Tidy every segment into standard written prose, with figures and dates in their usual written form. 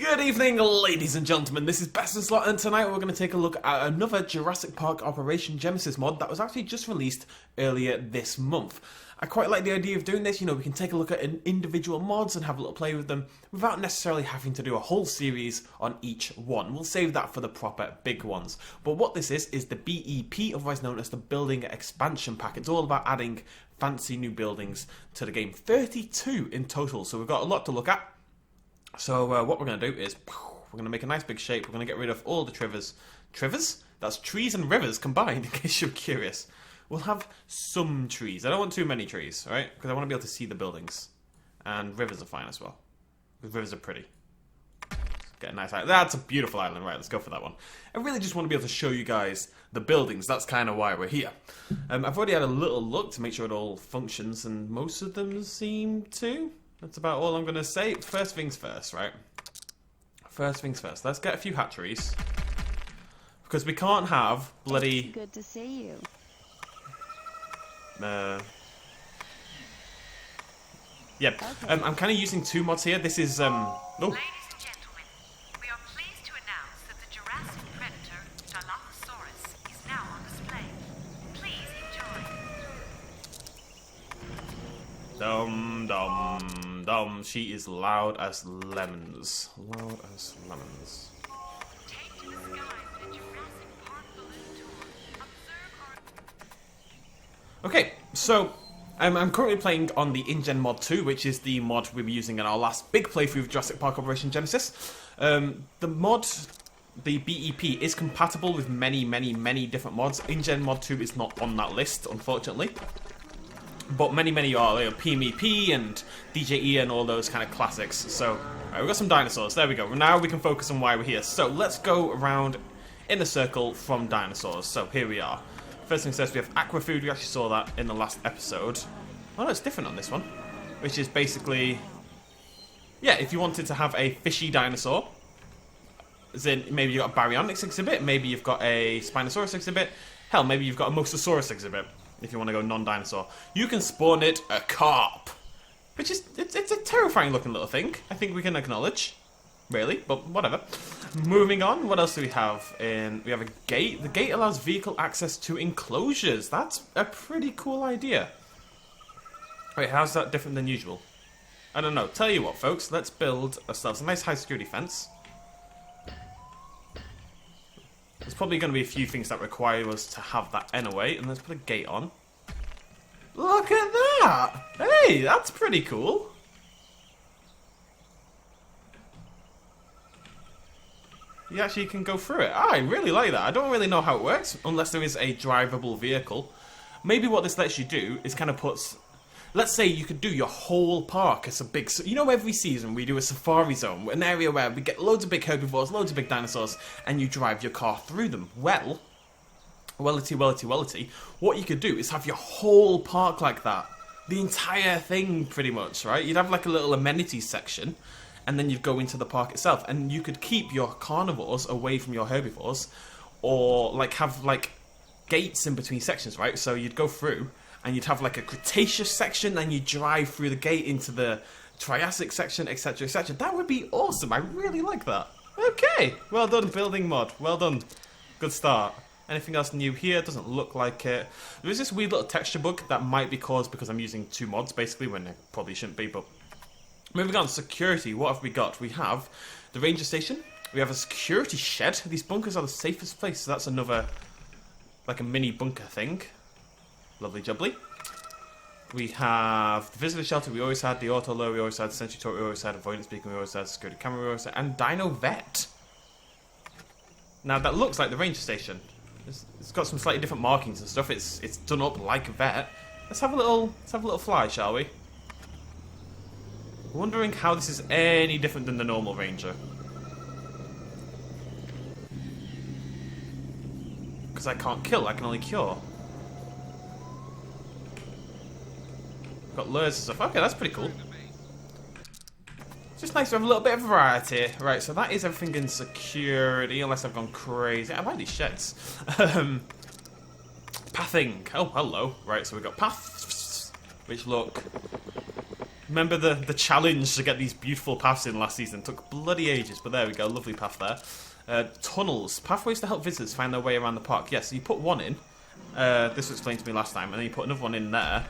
Good evening, ladies and gentlemen. This is Best in Slot, and tonight we're going to take a look at another Jurassic Park Operation Genesis mod that was actually just released earlier this month. I quite like the idea of doing this. You know, we can take a look at individual mods and have a little play with them without necessarily having to do a whole series on each one. We'll save that for the proper big ones. But what this is the BEP, otherwise known as the Building Expansion Pack. It's all about adding fancy new buildings to the game. 32 in total, so we've got a lot to look at. So what we're going to do is, we're going to make a nice big shape. We're going to get rid of all the trivers. Trivers? That's trees and rivers combined, in case you're curious. We'll have some trees. I don't want too many trees, right? Because I want to be able to see the buildings. And rivers are fine as well. Because rivers are pretty. Get a nice island. That's a beautiful island. Right, let's go for that one. I really just want to be able to show you guys the buildings. That's kind of why we're here. I've already had a little look to make sure it all functions, and most of them seem to. That's about all I'm going to say. First things first, right? First things first. Let's get a few hatcheries. Because we can't have bloody... Good to see you. Yeah, okay. I'm kind of using two mods here. This is, oh. Ladies and gentlemen, we are pleased to announce that the Jurassic predator, Dinosaurs, is now on display. Please enjoy. Dum dum dum. She is loud as lemons. Loud as lemons. Take to the skies in a Jurassic Park balloon tour. Observe our... Okay, so I'm currently playing on the InGen mod 2, which is the mod we were using in our last big playthrough of Jurassic Park Operation Genesis. The mod, the BEP, is compatible with many different mods. InGen mod 2 is not on that list, unfortunately. But many are, like PMEP and DJE and all those kind of classics. So, alright, we've got some dinosaurs. There we go. Now we can focus on why we're here. So, let's go around in a circle from dinosaurs. So, here we are. First things first, we have aqua food. We actually saw that in the last episode. Oh no, it's different on this one. Which is basically... yeah, if you wanted to have a fishy dinosaur, as in, maybe you've got a Baryonyx exhibit, maybe you've got a Spinosaurus exhibit, hell, maybe you've got a Mosasaurus exhibit, if you want to go non-dinosaur. You can spawn it a carp. Which is, it's a terrifying looking little thing, I think we can acknowledge. Really, but whatever. Moving on, what else do we have? We have a gate. The gate allows vehicle access to enclosures. That's a pretty cool idea. Wait, how's that different than usual? I don't know. Tell you what, folks. Let's build ourselves a nice high security fence. There's probably going to be a few things that require us to have that anyway. And let's put a gate on. Look at that! Hey, that's pretty cool. You actually can go through it. I really like that. I don't really know how it works, unless there is a drivable vehicle. Maybe what this lets you do is kind of puts... let's say you could do your whole park as a big... you know, every season we do a safari zone, an area where we get loads of big herbivores, loads of big dinosaurs, and you drive your car through them. Well, wellity, what you could do is have your whole park like that. The entire thing, pretty much, right? You'd have like a little amenities section, and then you'd go into the park itself, and you could keep your carnivores away from your herbivores, or like have like gates in between sections, right? So you'd go through, and you'd have like a Cretaceous section, and you drive through the gate into the Triassic section, etc, etc. That would be awesome. I really like that. Okay, well done, building mod. Well done. Good start. Anything else new here? Doesn't look like it. There is this weird little texture bug that might be caused because I'm using two mods, basically, when it probably shouldn't be, but... moving on to security, what have we got? We have the ranger station. We have a security shed. These bunkers are the safest place, so that's another, like a mini bunker thing. Lovely jubbly. We have the visitor shelter we always had, the auto low we always had, sentry turret we always had, avoidance beacon we always had, security camera we always had, and Dino Vet. Now that looks like the ranger station. It's got some slightly different markings and stuff. It's done up like a vet. Let's have a little fly, shall we? Wondering how this is any different than the normal ranger. Because I can't kill, I can only cure. Got lures and stuff. Okay, that's pretty cool. It's just nice to have a little bit of variety. Right, so that is everything in security, unless I've gone crazy. I like these sheds. Pathing. Oh, hello. Right, so we've got paths, which look Remember the challenge to get these beautiful paths in last season? It took bloody ages, but there we go, lovely path there. Tunnels, pathways to help visitors find their way around the park. Yes, so you put one in. This was explained to me last time, and then you put another one in there.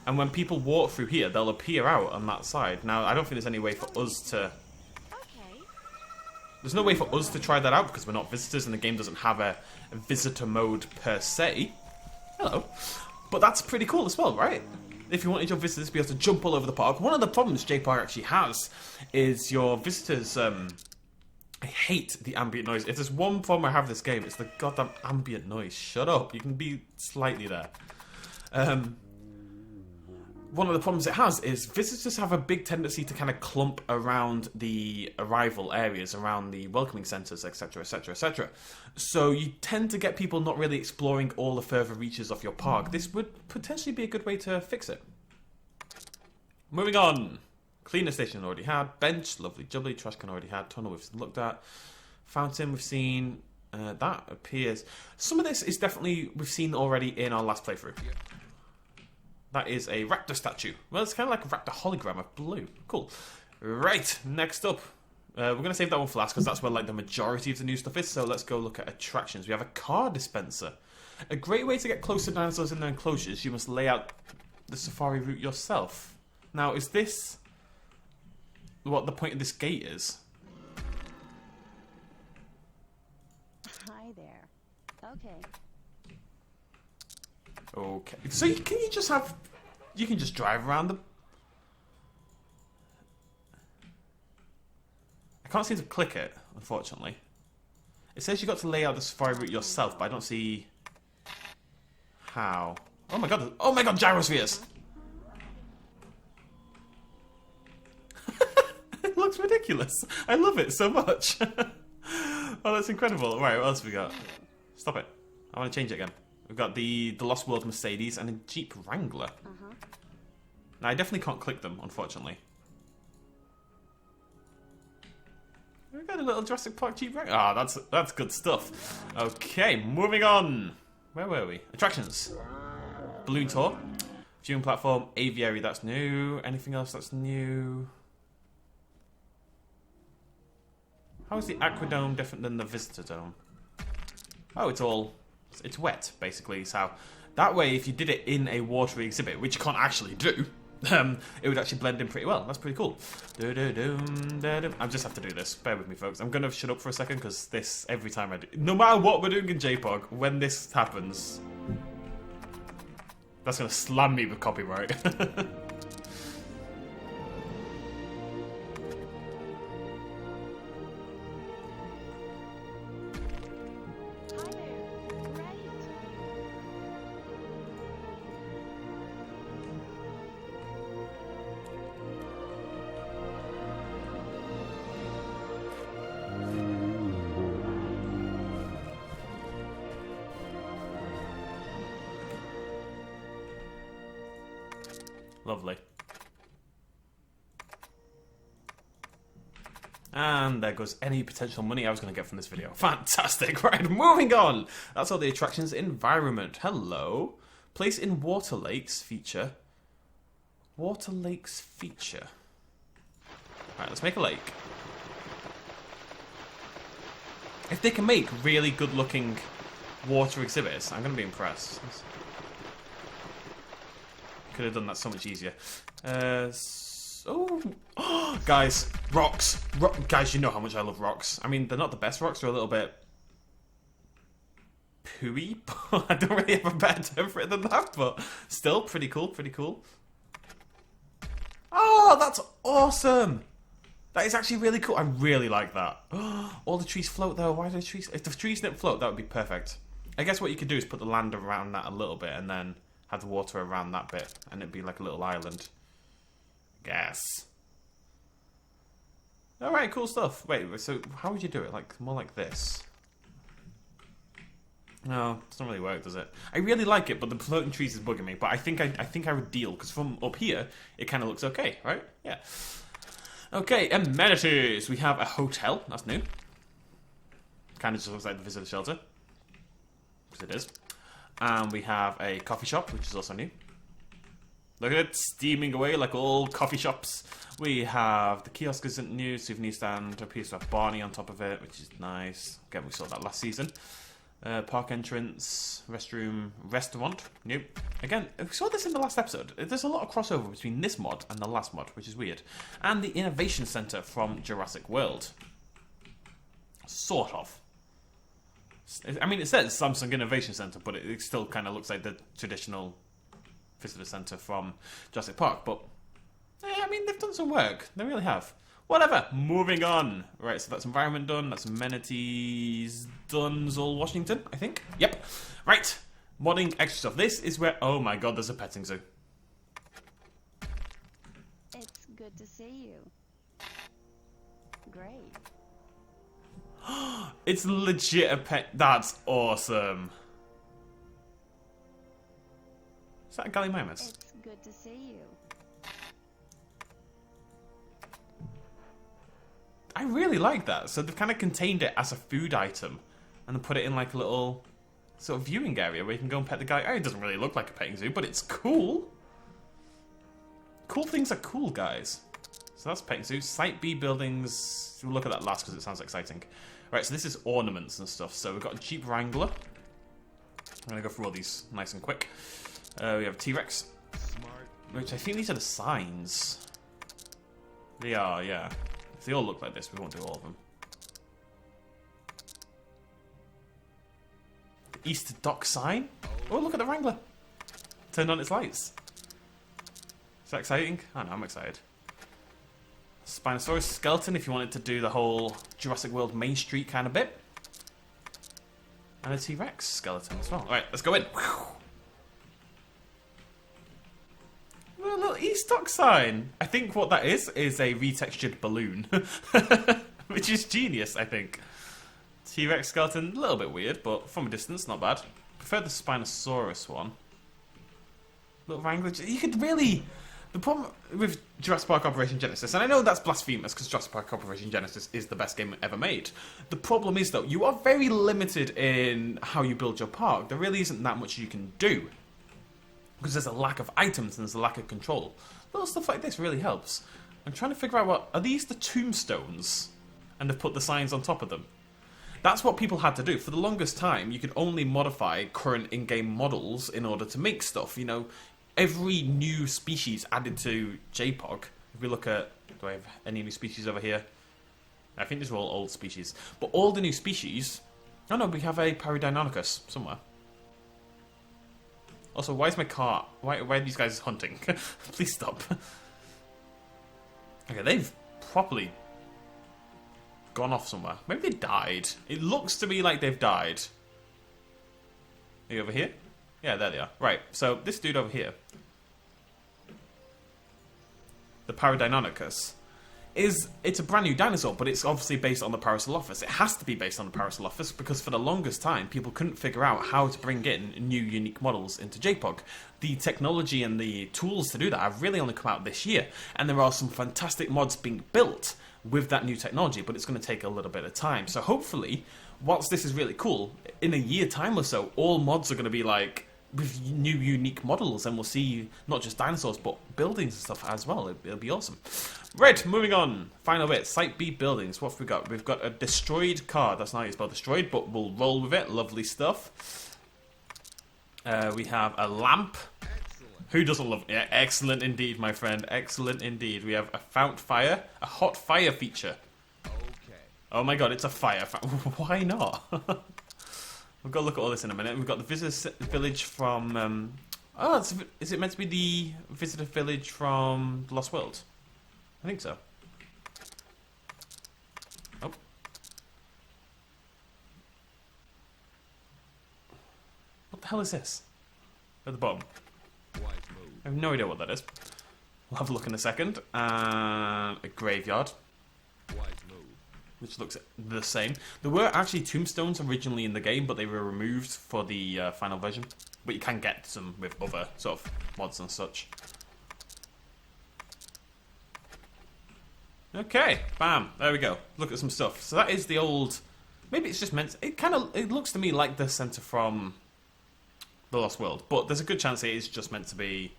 And when people walk through here, they'll appear out on that side. Now, I don't think there's any way for us to... There's no way for us to try that out because we're not visitors and the game doesn't have a visitor mode per se. Hello. But that's pretty cool as well, right? If you wanted your visitors to be able to jump all over the park. One of the problems JPOG actually has is your visitors... I hate the ambient noise. If there's one problem I have with this game, it's the goddamn ambient noise. Shut up. You can be slightly there. One of the problems it has is visitors have a big tendency to kind of clump around the arrival areas, around the welcoming centres, etc, etc, etc. So you tend to get people not really exploring all the further reaches of your park. This would potentially be a good way to fix it. Moving on. Cleaner station already had. Bench, lovely jubbly. Trash can already had. Tunnel we've looked at. Fountain we've seen. That appears... Some of this is definitely we've seen already in our last playthrough. That is a raptor statue. Well, it's kind of like a raptor hologram of blue. Cool. Right, next up. We're going to save that one for last because that's where like the majority of the new stuff is. So let's go look at attractions. We have a car dispenser. A great way to get close to dinosaurs in their enclosures, you must lay out the safari route yourself. Now, is this what the point of this gate is? Hi there. Okay. Okay, so you can just drive around them. I can't seem to click it, unfortunately. It says you got to lay out the safari route yourself, but I don't see how. Oh my god, gyrospheres! It looks ridiculous. I love it so much. Oh, that's incredible. Right, what else have we got? Stop it. I want to change it again. We've got the Lost World Mercedes and a Jeep Wrangler. Now, I definitely can't click them, unfortunately. We've got a little Jurassic Park Jeep Wrangler. Ah, that's good stuff. Okay, moving on. Where were we? Attractions. Balloon Tour. Viewing platform. Aviary, that's new. Anything else that's new? How is the Aquadome different than the Visitor Dome? Oh, it's wet, basically. So that way, if you did it in a watery exhibit, which you can't actually do, it would actually blend in pretty well. That's pretty cool. I just have to do this. Bear with me, folks. I'm going to shut up for a second because this, every time I do... No matter what we're doing in JPOG, when this happens, that's going to slam me with copyright. Lovely. And there goes any potential money I was going to get from this video. Fantastic. Right, moving on. That's all the attractions. Environment. Hello. Place in Water Lakes feature. Water Lakes feature. Right, let's make a lake. If they can make really good looking water exhibits, I'm going to be impressed. Could have done that so much easier. Guys, rocks. Guys, you know how much I love rocks. I mean, they're not the best rocks. They're a little bit pooey. I don't really have a better term for it than that, but still pretty cool. Pretty cool. Oh, that's awesome. That is actually really cool. I really like that. All the trees float though. Why do the trees? If the trees didn't float, that would be perfect. I guess what you could do is put the land around that a little bit, and then have the water around that bit, and it'd be like a little island. Yes. Alright, cool stuff. Wait, so how would you do it? Like, more like this? No, it's not really work, does it? I really like it, but the floating trees is bugging me. But I think I would deal, because from up here, it kind of looks okay, right? Yeah. Okay, amenities. We have a hotel. That's new. Kind of just looks like the visitor shelter. Because it is. And we have a coffee shop, which is also new. Look at it, steaming away like all coffee shops. We have the kiosk isn't new, souvenir stand appears to have Barney on top of it, which is nice. Again, we saw that last season. Park entrance, restroom, restaurant. Nope. Again, we saw this in the last episode. There's a lot of crossover between this mod and the last mod, which is weird. And the innovation center from Jurassic World. Sort of. I mean, it says Samsung Innovation Center, but it still kind of looks like the traditional visitor center from Jurassic Park. But, I mean, they've done some work. They really have. Whatever. Moving on. Right, so that's environment done. That's amenities done. All Washington, I think. Yep. Right. Modding extra stuff. This is where... Oh my god, there's a petting zoo. It's good to see you. Great. It's legit a pet. That's awesome. Is that a Gallimimus? It's good to see you. I really like that. So they've kind of contained it as a food item and then put it in like a little sort of viewing area where you can go and pet the guy. Oh, it doesn't really look like a petting zoo, but it's cool. Cool things are cool, guys. So that's petting zoo. Site B buildings. We'll look at that last because it sounds exciting. Right, so this is ornaments and stuff. So we've got a Jeep Wrangler. I'm going to go through all these nice and quick. We have a T.rex. Which I think these are the signs. They are, yeah. If they all look like this, we won't do all of them. The East Dock sign. Oh, look at the Wrangler. Turned on its lights. Is that exciting? I know, I'm excited. Spinosaurus skeleton, if you wanted to do the whole Jurassic World Main Street kind of bit. And a T.rex skeleton as well. Alright, let's go in. A little East Dock sign. I think what that is a retextured balloon. Which is genius, I think. T.rex skeleton, a little bit weird, but from a distance, not bad. Prefer the Spinosaurus one. Little Wrangler. You could really... The problem with Jurassic Park Operation Genesis, and I know that's blasphemous because Jurassic Park Operation Genesis is the best game ever made. The problem is, though, you are very limited in how you build your park. There really isn't that much you can do. Because there's a lack of items and there's a lack of control. Little stuff like this really helps. I'm trying to figure out what... Are these the tombstones? And they've put the signs on top of them. That's what people had to do. For the longest time, you could only modify current in-game models in order to make stuff, you know... Every new species added to JPOG, if we look at, do I have any new species over here? I think these are all old species. But all the new species, oh no, we have a Paradinonicus somewhere. Also, why is my car, why are these guys hunting? Please stop. Okay, they've properly gone off somewhere. Maybe they died. It looks to me like they've died. Are you over here? Yeah, there they are. Right, so this dude over here, the Paradinonicus, it's a brand new dinosaur, but it's obviously based on the Parasaurolophus. It has to be based on the Parasaurolophus because for the longest time, people couldn't figure out how to bring in new, unique models into JPOG. The technology and the tools to do that have really only come out this year, and there are some fantastic mods being built with that new technology, but it's going to take a little bit of time. So hopefully, whilst this is really cool, in a year time or so, all mods are going to be like with new unique models, and we'll see not just dinosaurs but buildings and stuff as well. It'll be awesome. Right, moving on. Final bit. Site B buildings. What have we got? We've got a destroyed car. That's not how you spell destroyed, but we'll roll with it. Lovely stuff. We have a lamp. Who doesn't love it? Yeah, excellent indeed, my friend. Excellent indeed. We have a fount fire, a hot fire feature. Oh my god, it's a fire. Why not? We've got to look at all this in a minute. We've got the visitor village from... is it meant to be the visitor village from The Lost World? I think so. Oh. What the hell is this? At the bottom. I have no idea what that is. We'll have a look in a second. And a graveyard. Which looks the same. There were actually tombstones originally in the game, but they were removed for the final version. But you can get some with other sort of mods and such. Okay, bam, there we go. Look at some stuff. So that is the old... Maybe it's just meant... It looks to me like the centre from The Lost World. But there's a good chance it is just meant to be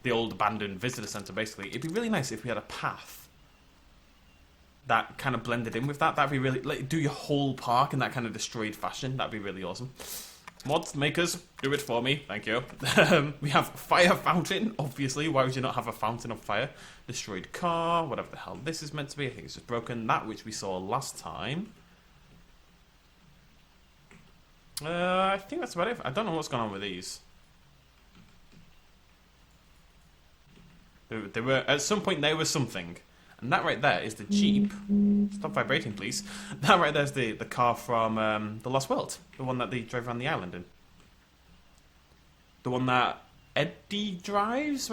the old abandoned visitor center, basically. It'd be really nice if we had a path that kind of blended in with that. That'd be really, like, do your whole park in that kind of destroyed fashion. That'd be really awesome. Mods, makers, do it for me. Thank you. We have fire fountain, obviously. Why would you not have a fountain of fire? Destroyed car, whatever the hell this is meant to be. I think it's just broken. That which we saw last time. I think that's about it. I don't know what's going on with these. They were, at some point there was something. And that right there is the Jeep. Stop vibrating, please. That right there is the car from The Lost World. The one that they drive around the island in. The one that Eddie drives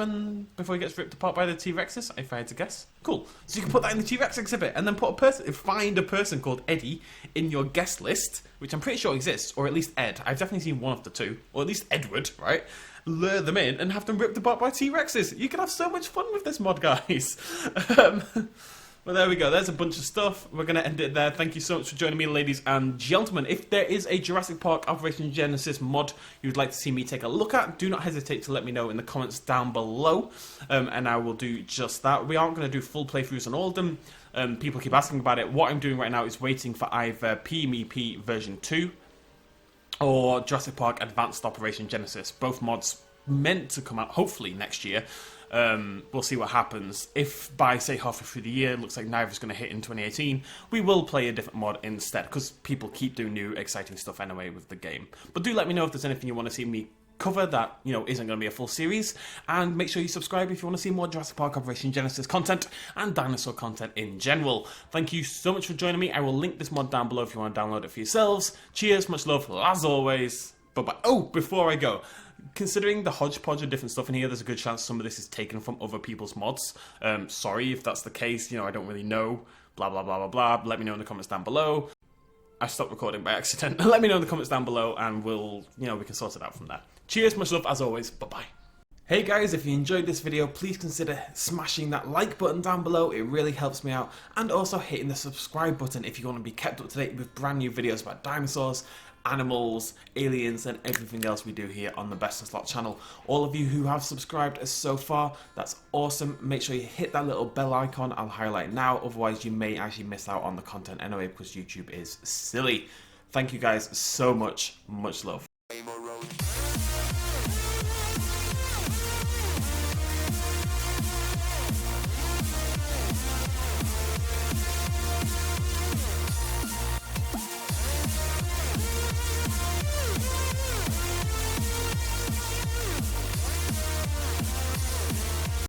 before he gets ripped apart by the T-Rexes, if I had to guess. Cool. So you can put that in the T-Rex exhibit and then find a person called Eddie in your guest list, which I'm pretty sure exists, or at least Ed. I've definitely seen one of the two, or at least Edward, right? Lure them in and have them ripped apart by T-Rexes. You can have so much fun with this mod, guys. Well, there we go. There's a bunch of stuff. We're going to end it there. Thank you so much for joining me, ladies and gentlemen. If there is a Jurassic Park Operation Genesis mod you'd like to see me take a look at, do not hesitate to let me know in the comments down below, and I will do just that. We aren't going to do full playthroughs on all of them. People keep asking about it. What I'm doing right now is waiting for either PMEP version 2 or Jurassic Park Advanced Operation Genesis. Both mods meant to come out hopefully next year. We'll see what happens. If by, say, halfway through the year, it looks like neither's going to hit in 2018, we will play a different mod instead, because people keep doing new, exciting stuff anyway with the game. But do let me know if there's anything you want to see me cover that, you know, isn't going to be a full series, and make sure you subscribe if you want to see more Jurassic Park Operation Genesis content and dinosaur content in general. Thank you so much for joining me. I will link this mod down below if you want to download it for yourselves. Cheers, much love, as always. Bye-bye. Oh, before I go, considering the hodgepodge of different stuff in here, there's a good chance some of this is taken from other people's mods. Sorry if that's the case, you know, I don't really know. Blah, blah, blah, blah, blah. Let me know in the comments down below. I stopped recording by accident. Let me know in the comments down below and we'll, you know, we can sort it out from there. Cheers, much love, as always. Bye-bye. Hey guys, if you enjoyed this video, please consider smashing that like button down below. It really helps me out. And also hitting the subscribe button if you want to be kept up to date with brand new videos about dinosaurs, animals, aliens, and everything else we do here on the Best of Slot channel. All of you who have subscribed so far, that's awesome. Make sure you hit that little bell icon. I'll highlight it now, otherwise you may actually miss out on the content anyway, because YouTube is silly. Thank you guys so much. Much love.